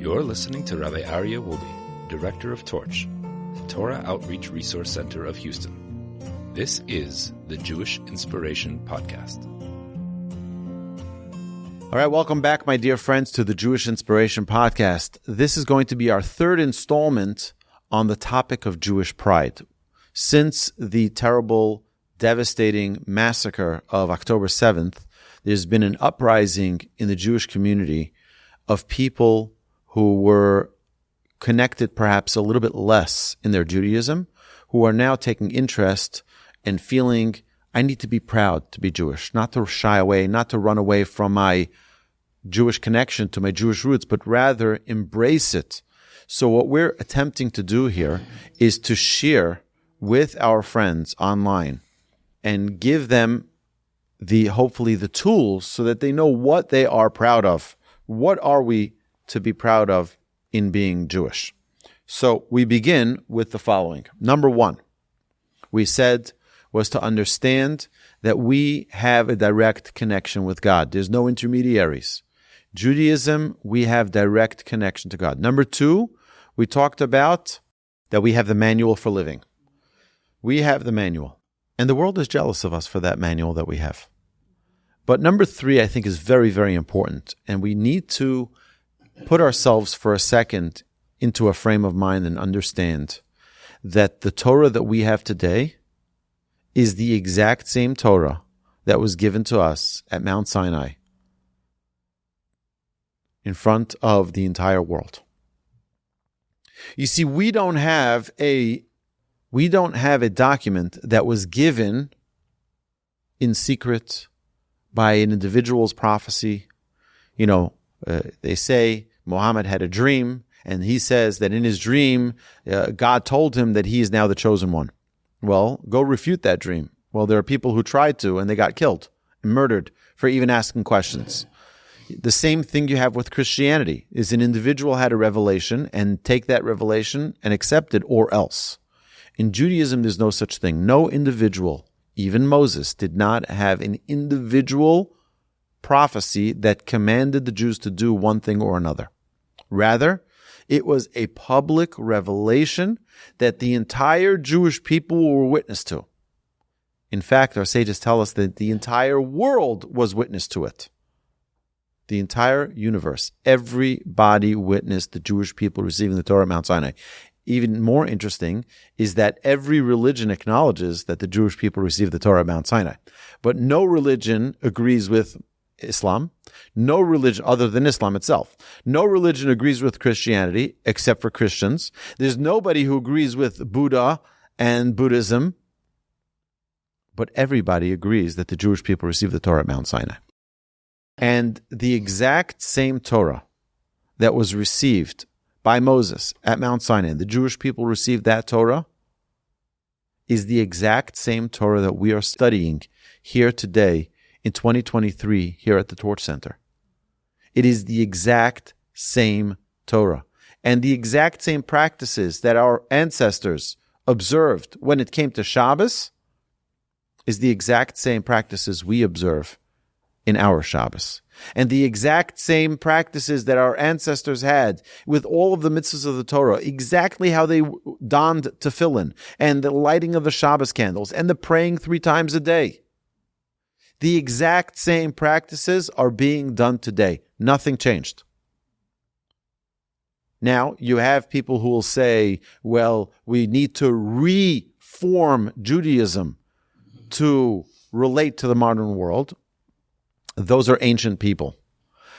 You're listening to Rabbi Aryeh Wolbe, Director of Torch, the Torah Outreach Resource Center of Houston. This is the Jewish Inspiration Podcast. All right, welcome back, my dear friends, to the Jewish Inspiration Podcast. This is going to be our third installment on the topic of Jewish pride. Since the terrible, devastating massacre of October 7th, there's been an uprising in the Jewish community of people who were connected perhaps a little bit less in their Judaism, who are now taking interest and feeling, I need to be proud to be Jewish, not to shy away, not to run away from my Jewish connection to my Jewish roots, but rather embrace it. So what we're attempting to do here is to share with our friends online and give them hopefully the tools so that they know what they are proud of. What are we to be proud of in being Jewish? So we begin with the following. Number one, we said was to understand that we have a direct connection with God. There's no intermediaries. Judaism, we have direct connection to God. Number two, we talked about that we have the manual for living. We have the manual. And the world is jealous of us for that manual that we have. But number three, I think, is very, very important. And we need to put ourselves for a second into a frame of mind and understand that the Torah that we have today is the exact same Torah that was given to us at Mount Sinai in front of the entire world. You see, we don't have a document that was given in secret by an individual's prophecy. They say Muhammad had a dream, and he says that in his dream, God told him that he is now the chosen one. Well, go refute that dream. Well, there are people who tried to, and they got killed and murdered for even asking questions. The same thing you have with Christianity is an individual had a revelation and take that revelation and accept it or else. In Judaism, there's no such thing. No individual, even Moses, did not have an individual prophecy that commanded the Jews to do one thing or another. Rather, it was a public revelation that the entire Jewish people were witness to. In fact, our sages tell us that the entire world was witness to it. The entire universe, everybody witnessed the Jewish people receiving the Torah at Mount Sinai. Even more interesting is that every religion acknowledges that the Jewish people received the Torah at Mount Sinai. But no religion agrees with Islam. No religion other than Islam itself. No religion agrees with Christianity except for Christians. There's nobody who agrees with Buddha and Buddhism. But everybody agrees that the Jewish people received the Torah at Mount Sinai. And the exact same Torah that was received by Moses at Mount Sinai, the Jewish people received that Torah, is the exact same Torah that we are studying here today in 2023 here at the Torch Center. It is the exact same Torah. And the exact same practices that our ancestors observed when it came to Shabbos is the exact same practices we observe in our Shabbos. And the exact same practices that our ancestors had with all of the mitzvahs of the Torah, exactly how they donned Tefillin and the lighting of the Shabbos candles and the praying 3 times a day. The exact same practices are being done today. Nothing changed. Now, you have people who will say, well, we need to reform Judaism to relate to the modern world. Those are ancient people.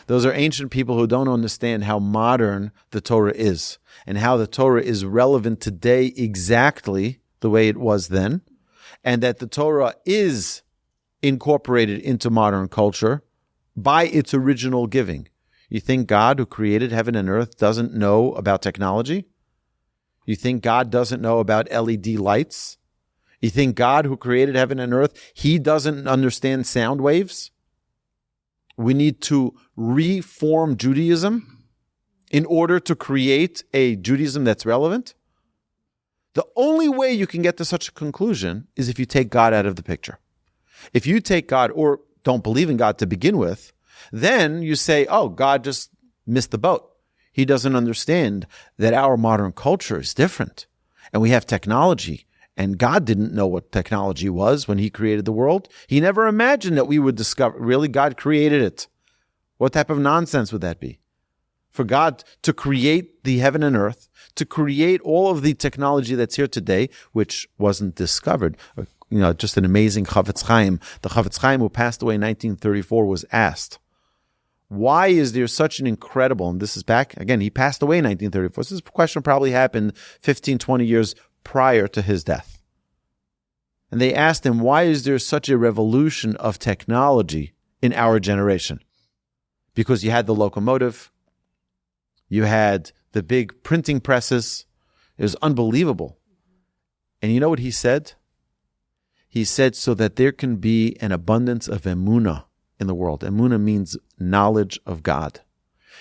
Those are ancient people who don't understand how modern the Torah is and how the Torah is relevant today exactly the way it was then, and that the Torah is incorporated into modern culture by its original giving. You think God, who created heaven and earth, doesn't know about technology? You think God doesn't know about LED lights? You think God, who created heaven and earth, he doesn't understand sound waves? We need to reform Judaism in order to create a Judaism that's relevant. The only way you can get to such a conclusion is if you take God out of the picture. If you take God or don't believe in God to begin with, then you say, oh, God just missed the boat. He doesn't understand that our modern culture is different. And we have technology. And God didn't know what technology was when he created the world. He never imagined that we would discover, really, God created it. What type of nonsense would that be? For God to create the heaven and earth, to create all of the technology that's here today, which wasn't discovered. Just an amazing Chavetz Chaim. The Chavetz Chaim who passed away in 1934 was asked, why is there such an incredible, and this is back, again, he passed away in 1934. So this question probably happened 15, 20 years prior to his death. And they asked him, why is there such a revolution of technology in our generation? Because you had the locomotive, you had the big printing presses. It was unbelievable. And you know what he said? He said, so that there can be an abundance of emunah in the world. Emunah means knowledge of God.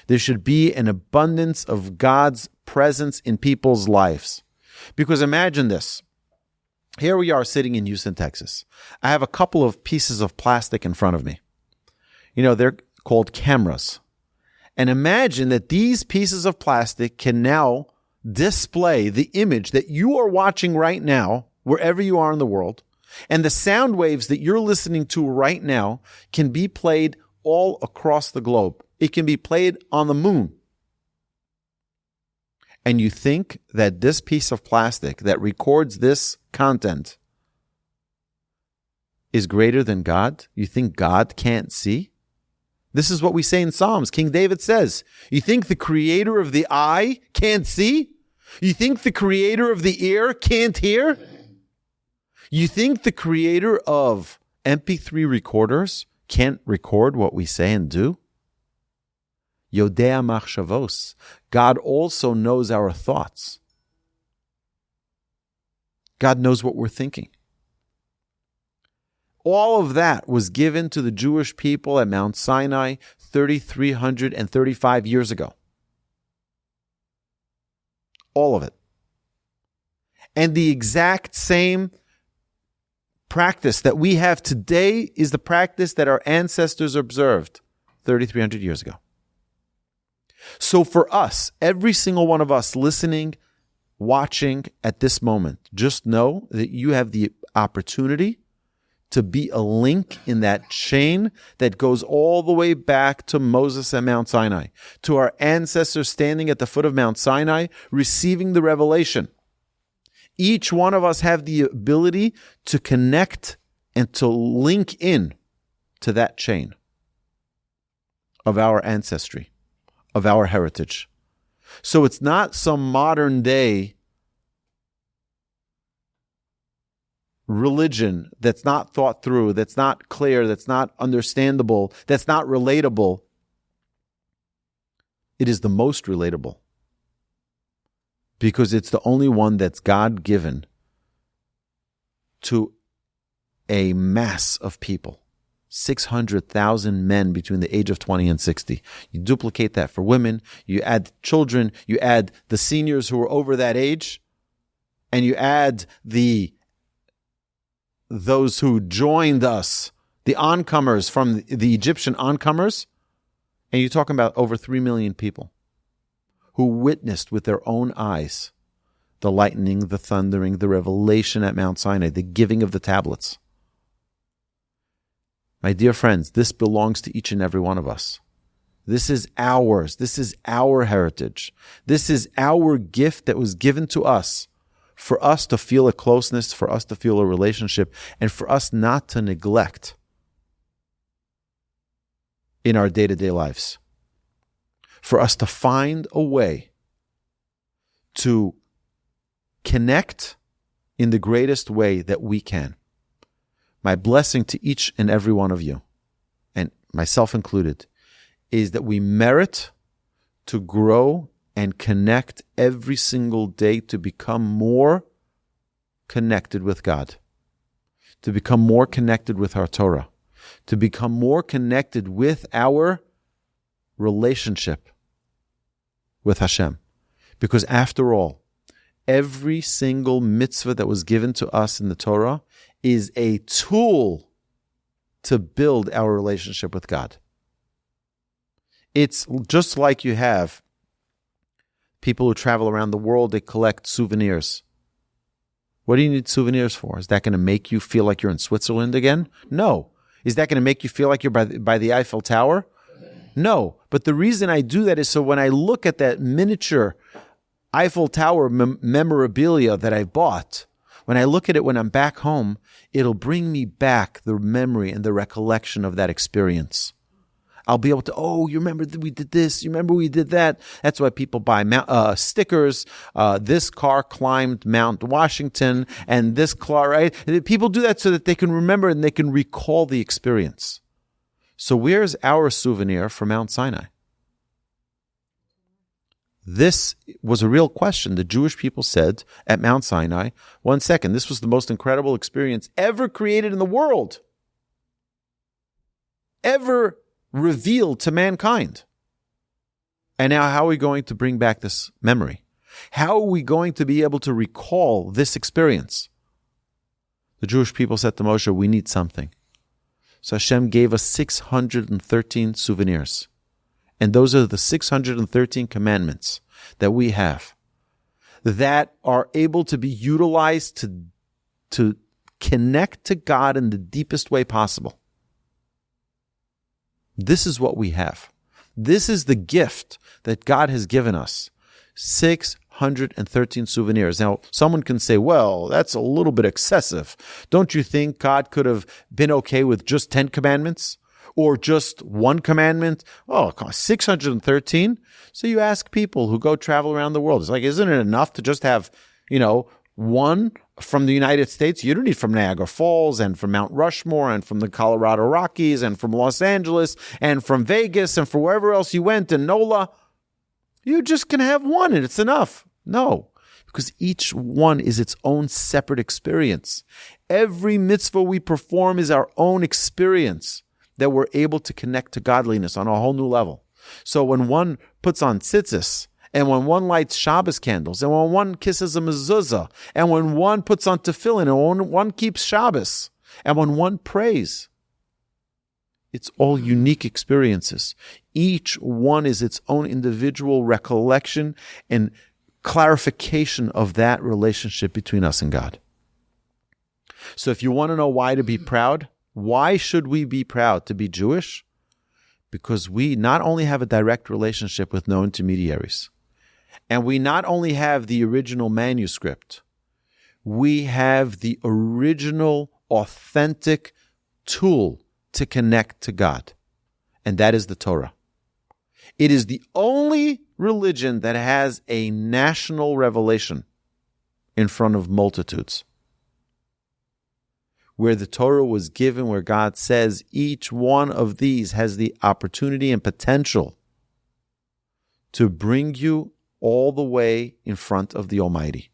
There should be an abundance of God's presence in people's lives. Because imagine this. Here we are sitting in Houston, Texas. I have a couple of pieces of plastic in front of me. They're called cameras. And imagine that these pieces of plastic can now display the image that you are watching right now, wherever you are in the world. And the sound waves that you're listening to right now can be played all across the globe. It can be played on the moon. And you think that this piece of plastic that records this content is greater than God? You think God can't see? This is what we say in Psalms. King David says, you think the creator of the eye can't see? You think the creator of the ear can't hear? You think the creator of MP3 recorders can't record what we say and do? Yodea machshavos. God also knows our thoughts. God knows what we're thinking. All of that was given to the Jewish people at Mount Sinai 3,335 years ago. All of it. And the exact same practice that we have today is the practice that our ancestors observed 3,300 years ago. So for us, every single one of us listening, watching at this moment, just know that you have the opportunity to be a link in that chain that goes all the way back to Moses at Mount Sinai, to our ancestors standing at the foot of Mount Sinai, receiving the revelation. Each one of us have the ability to connect and to link in to that chain of our ancestry, of our heritage. So it's not some modern day religion that's not thought through, that's not clear, that's not understandable, that's not relatable. It is the most relatable because it's the only one that's God-given to a mass of people. 600,000 men between the age of 20 and 60. You duplicate that for women, you add children, you add the seniors who are over that age, and you add those who joined us, the oncomers from the Egyptian oncomers, and you're talking about over 3 million people who witnessed with their own eyes the lightning, the thundering, the revelation at Mount Sinai, the giving of the tablets. My dear friends, this belongs to each and every one of us. This is ours. This is our heritage. This is our gift that was given to us for us to feel a closeness, for us to feel a relationship, and for us not to neglect in our day-to-day lives. For us to find a way to connect in the greatest way that we can. My blessing to each and every one of you, and myself included, is that we merit to grow and connect every single day to become more connected with God, to become more connected with our Torah, to become more connected with our relationship with Hashem. Because after all, every single mitzvah that was given to us in the Torah is a tool to build our relationship with God. It's just like you have People who travel around the world, they collect souvenirs. What do you need souvenirs for? Is that going to make you feel like you're in Switzerland again? No. Is that going to make you feel like you're by the Eiffel Tower? No. But the reason I do that is so when I look at that miniature Eiffel Tower memorabilia that I bought, when I look at it when I'm back home, it'll bring me back the memory and the recollection of that experience. I'll be able to, you remember that we did this, you remember we did that. That's why people buy stickers. This car climbed Mount Washington, and this car, right? People do that so that they can remember and they can recall the experience. So where's our souvenir for Mount Sinai? This was a real question. The Jewish people said at Mount Sinai, 1 second, this was the most incredible experience ever created in the world. Ever revealed to mankind. And now how are we going to bring back this memory? How are we going to be able to recall this experience? The Jewish people said to Moshe, we need something. So Hashem gave us 613 souvenirs. And those are the 613 commandments that we have that are able to be utilized to connect to God in the deepest way possible. This is what we have. This is the gift that God has given us. 613 souvenirs. Now, someone can say, well, that's a little bit excessive. Don't you think God could have been okay with just 10 commandments? Or just one commandment? 613? So you ask people who go travel around the world. It's like, isn't it enough to just have, one from the United States? You don't need from Niagara Falls and from Mount Rushmore and from the Colorado Rockies and from Los Angeles and from Vegas and from wherever else you went and NOLA. You just can have one and it's enough. No, because each one is its own separate experience. Every mitzvah we perform is our own experience that we're able to connect to godliness on a whole new level. So when one puts on tzitzis, and when one lights Shabbos candles, and when one kisses a mezuzah, and when one puts on Tefillin, and when one keeps Shabbos, and when one prays, it's all unique experiences. Each one is its own individual recollection and clarification of that relationship between us and God. So if you want to know why to be proud, why should we be proud to be Jewish? Because we not only have a direct relationship with no intermediaries, and we not only have the original manuscript, we have the original, authentic tool to connect to God, and that is the Torah. It is the only religion that has a national revelation in front of multitudes, where the Torah was given, where God says each one of these has the opportunity and potential to bring you all the way in front of the Almighty,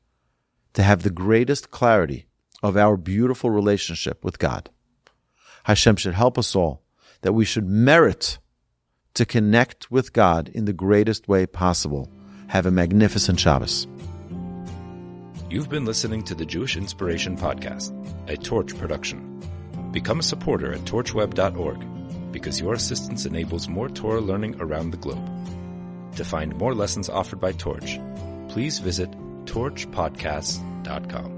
to have the greatest clarity of our beautiful relationship with God. Hashem should help us all, that we should merit to connect with God in the greatest way possible. Have a magnificent Shabbos. You've been listening to the Jewish Inspiration Podcast, a Torch production. Become a supporter at torchweb.org, because your assistance enables more Torah learning around the globe. To find more lessons offered by Torch, please visit torchpodcasts.com.